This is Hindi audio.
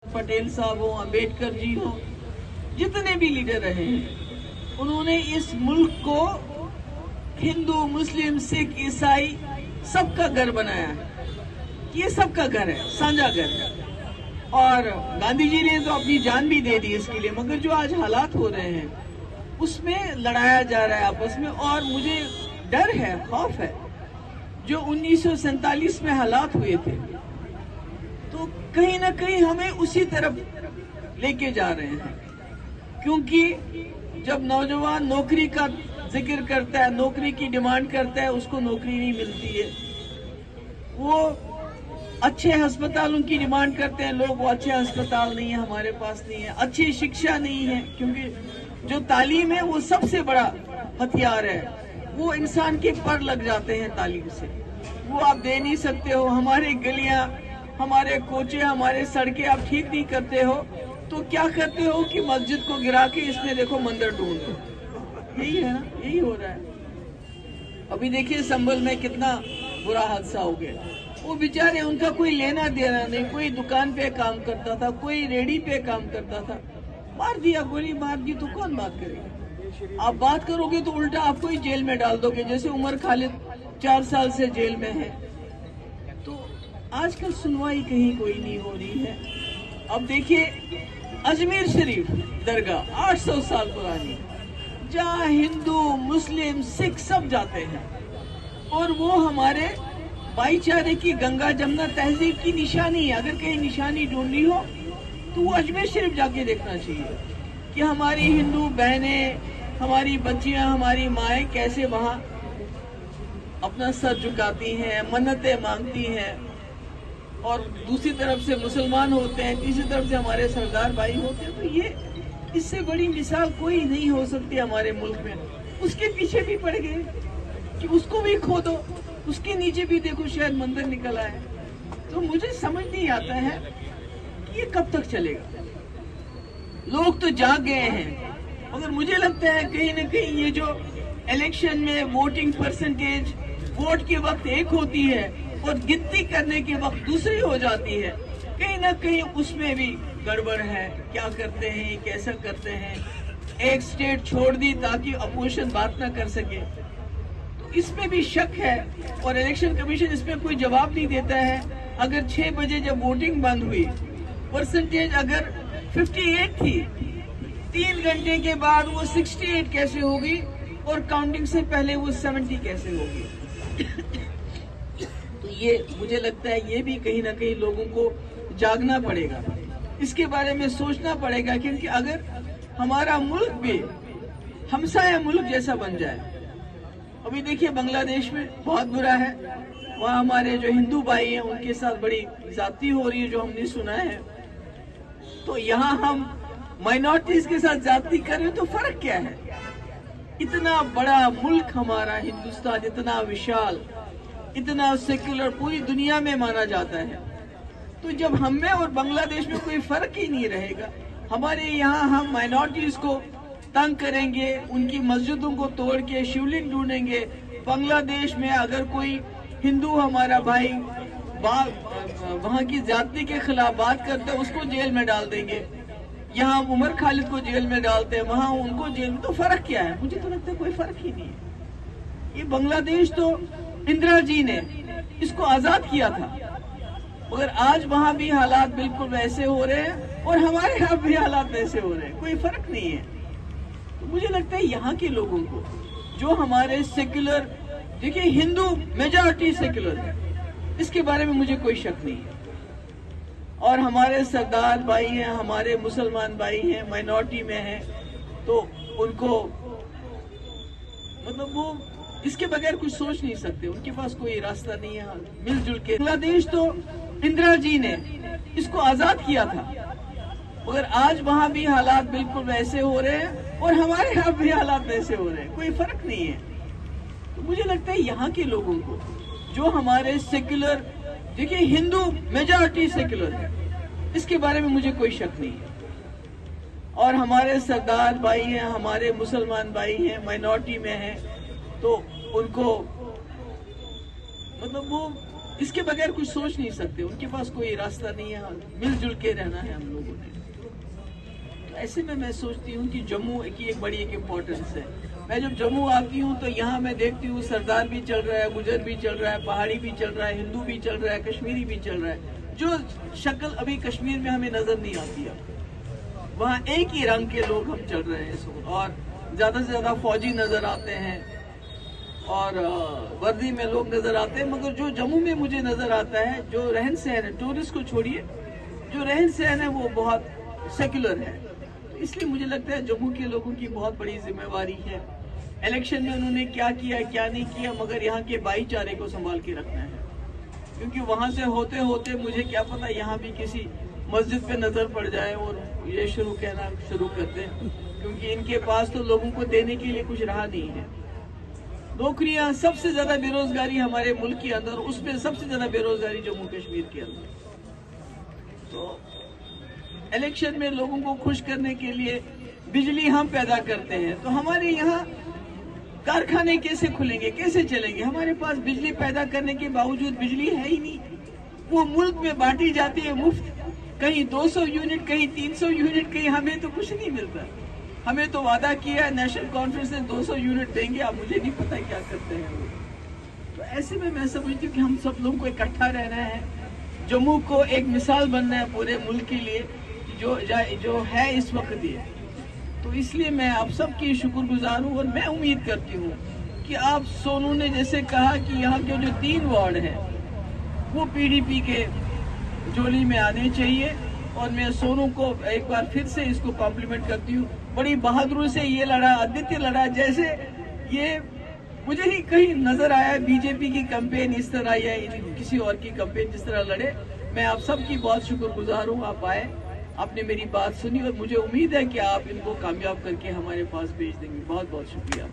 पटेल साहब हो, अंबेडकर जी हो, जितने भी लीडर रहे हैं, उन्होंने इस मुल्क को हिंदू, मुस्लिम, सिख, ईसाई सबका घर बनाया है। ये सबका घर है, साझा घर है। और गांधी जी ने तो अपनी जान भी दे दी इसके लिए। मगर जो आज हालात हो रहे हैं उसमें लड़ाया जा रहा है आपस में, और मुझे डर है, खौफ है। जो 1947 में हालात हुए थे, तो कहीं ना कहीं हमें उसी तरफ लेके जा रहे हैं। क्योंकि जब नौजवान नौकरी का जिक्र करता है, नौकरी की डिमांड करता है, उसको नौकरी नहीं मिलती है। वो अच्छे अस्पतालों की डिमांड करते हैं लोग, वो अच्छे अस्पताल नहीं है, हमारे पास नहीं है। अच्छी शिक्षा नहीं है, क्योंकि जो तालीम है वो सबसे बड़ा हथियार है। वो इंसान के पर लग जाते हैं तालीम से, वो आप दे नहीं सकते हो। हमारे गलियां, हमारे कोचे, हमारे सड़कें आप ठीक नहीं करते हो, तो क्या करते हो कि मस्जिद को गिरा के इसमें देखो मंदिर ढूंढ दो। यही है ना, यही हो रहा है। अभी देखिए संभल में कितना बुरा हादसा हो गया। वो बेचारे, उनका कोई लेना देना नहीं, कोई दुकान पे काम करता था, कोई रेडी पे काम करता था, मार दिया, गोली मार दी, तो कौन बात करेगा? आप बात करोगे तो उल्टा आपको ही जेल में डाल दोगे, जैसे उमर खालिद 4 साल से जेल में है। तो आजकल सुनवाई कहीं कोई नहीं हो रही है। अब देखिए अजमेर शरीफ दरगाह 800 साल पुरानी, जहाँ हिंदू, मुस्लिम, सिख सब जाते हैं, और वो हमारे भाईचारे की, गंगा जमुना तहजीब की निशानी है। अगर कहीं निशानी ढूंढनी हो तो वो अजमेर शरीफ जाके देखना चाहिए कि हमारी हिंदू बहनें, हमारी बच्चियां, हमारी माएँ कैसे वहाँ अपना सर झुकाती हैं, मन्नतें मांगती हैं। और दूसरी तरफ से मुसलमान होते हैं, तीसरी तरफ से हमारे सरदार भाई होते हैं। तो ये, इससे बड़ी मिसाल कोई नहीं हो सकती हमारे मुल्क में। उसके पीछे भी पड़ गए कि उसको भी खोदो, उसके नीचे भी देखो शायद मंदिर निकल आए। तो मुझे समझ नहीं आता है कि ये कब तक चलेगा। लोग तो जाग गए हैं, मगर मुझे लगता है कहीं ना कहीं ये जो इलेक्शन में वोटिंग परसेंटेज वोट के वक्त एक होती है और गिनती करने के वक्त दूसरी हो जाती है, कहीं ना कहीं उसमें भी गड़बड़ है। क्या करते हैं, कैसा करते हैं? एक स्टेट छोड़ दी ताकि अपोजिशन बात ना कर सके, तो इसमें भी शक है। और इलेक्शन कमीशन इसमें कोई जवाब नहीं देता है। अगर 6 बजे जब वोटिंग बंद हुई, परसेंटेज अगर 58 थी, 3 घंटे के बाद वो 68 कैसे होगी, और काउंटिंग से पहले वो 70 कैसे होगी? तो ये मुझे लगता है ये भी कहीं ना कहीं लोगों को जागना पड़ेगा, इसके बारे में सोचना पड़ेगा। क्योंकि अगर हमारा मुल्क भी हमसाया मुल्क जैसा बन जाए, अभी देखिए बांग्लादेश में बहुत बुरा है, वहाँ हमारे जो हिंदू भाई हैं उनके साथ बड़ी ज्यादती हो रही है, जो हमने सुना है। तो यहाँ हम माइनॉरिटीज के साथ ज्यादती कर रहे हैं, तो फर्क क्या है? इतना बड़ा मुल्क हमारा हिंदुस्तान, इतना विशाल, इतना सेक्युलर, पूरी दुनिया में माना जाता है। तो जब हम में और बांग्लादेश में कोई फर्क ही नहीं रहेगा, हमारे यहाँ हम माइनॉरिटीज को तंग करेंगे, उनकी मस्जिदों को तोड़ के शिवलिंग ढूंढेंगे। बांग्लादेश में अगर कोई हिंदू हमारा भाई वहाँ की जाति के खिलाफ बात करता है, उसको जेल में डाल देंगे। यहाँ उमर खालिद को जेल में डालते हैं, वहाँ उनको जेल में। तो फर्क क्या है? मुझे तो लगता है कोई फर्क ही नहीं है। ये बांग्लादेश तो इंदिरा जी ने इसको आजाद किया था, मगर आज वहाँ भी हालात बिल्कुल वैसे हो रहे हैं और हमारे यहाँ भी हालात वैसे हो रहे हैं, कोई फर्क नहीं है। तो मुझे लगता है यहाँ के लोगों को, जो हमारे सेक्युलर, देखिए हिंदू मेजॉरिटी सेक्युलर है, इसके बारे में मुझे कोई शक नहीं है। और हमारे सरदार भाई हैं, हमारे मुसलमान भाई हैं, माइनॉरिटी में हैं, तो उनको मतलब वो इसके बगैर कुछ सोच नहीं सकते, उनके पास कोई रास्ता नहीं है मिलजुल के। बांग्लादेश तो इंदिरा जी ने इसको आजाद किया था, मगर आज वहाँ भी हालात बिल्कुल वैसे हो रहे हैं और हमारे यहाँ भी हालात वैसे हो रहे हैं, कोई फर्क नहीं है। तो मुझे लगता है यहाँ के लोगों को, जो हमारे सेक्युलर, देखिए हिंदू मेजॉरिटी सेक्युलर है, इसके बारे में मुझे कोई शक नहीं है। और हमारे सरदार भाई हैं, हमारे मुसलमान भाई हैं, माइनॉरिटी में हैं, तो उनको मतलब वो इसके बगैर कुछ सोच नहीं सकते, उनके पास कोई रास्ता नहीं है, मिलजुल के रहना है हम लोगों ने। तो ऐसे में मैं सोचती हूँ कि जम्मू की एक बड़ी एक इम्पोर्टेंस है। मैं जब जम्मू आती हूँ तो यहाँ मैं देखती हूँ सरदार भी चल रहा है, गुजर भी चल रहा है, पहाड़ी भी चल रहा है, हिंदू भी चल रहा है, कश्मीरी भी चल रहा है, जो शक्ल अभी कश्मीर में हमें नजर नहीं आती है। वहाँ एक ही रंग के लोग हम चल रहे हैं इस वक्त, और ज्यादा से ज्यादा फौजी नजर आते हैं और वर्दी में लोग नजर आते हैं। मगर जो जम्मू में मुझे नजर आता है, जो रहन सहन है, टूरिस्ट को छोड़िए, जो रहन सहन है वो बहुत सेक्युलर है। इसलिए मुझे लगता है जम्मू के लोगों की बहुत बड़ी जिम्मेवारी है। इलेक्शन में उन्होंने क्या किया क्या नहीं किया, मगर यहाँ के भाईचारे को संभाल के रखना है, क्योंकि वहां से होते होते मुझे क्या पता यहाँ भी किसी मस्जिद पे नजर पड़ जाए और ये कहना शुरू कर दें, क्योंकि इनके पास तो लोगों को देने के लिए कुछ रहा नहीं है। नौकरियां, सबसे ज्यादा बेरोजगारी हमारे मुल्क के अंदर, उसमें सबसे ज्यादा बेरोजगारी जम्मू कश्मीर के अंदर। तो इलेक्शन में लोगों को खुश करने के लिए बिजली हम पैदा करते हैं, तो हमारे यहाँ कारखाने कैसे खुलेंगे, कैसे चलेंगे? हमारे पास बिजली पैदा करने के बावजूद बिजली है ही नहीं। वो मुल्क में बांटी जाती है मुफ्त, कहीं 200 यूनिट, कहीं 300 यूनिट, कहीं हमें तो कुछ नहीं मिलता। हमें तो वादा किया है नेशनल कॉन्फ्रेंस ने 200 यूनिट देंगे, अब मुझे नहीं पता क्या करते हैं वो। तो ऐसे में मैं समझती हूँ कि हम सब लोगों को इकट्ठा रहना है, जम्मू को एक मिसाल बनना है पूरे मुल्क के लिए, जो है इस वक्त ये। तो इसलिए मैं आप सबकी शुक्रगुजार हूँ, और मैं उम्मीद करती हूँ कि आप, सोनू ने जैसे कहा कि यहाँ के जो 3 वार्ड हैं वो पीडीपी के झोली में आने चाहिए, और मैं सोनू को एक बार फिर से इसको कॉम्प्लीमेंट करती हूँ। बड़ी बहादुरी से ये लड़ा, आदित्य लड़ा, जैसे ये मुझे ही कहीं नजर आया बीजेपी की कैंपेन इस तरह या किसी और की कैंपेन जिस तरह लड़े। मैं आप सबकी बहुत शुक्रगुजार हूँ, आप आए, आपने मेरी बात सुनी, और मुझे उम्मीद है कि आप इनको कामयाब करके हमारे पास भेज देंगे। बहुत बहुत शुक्रिया।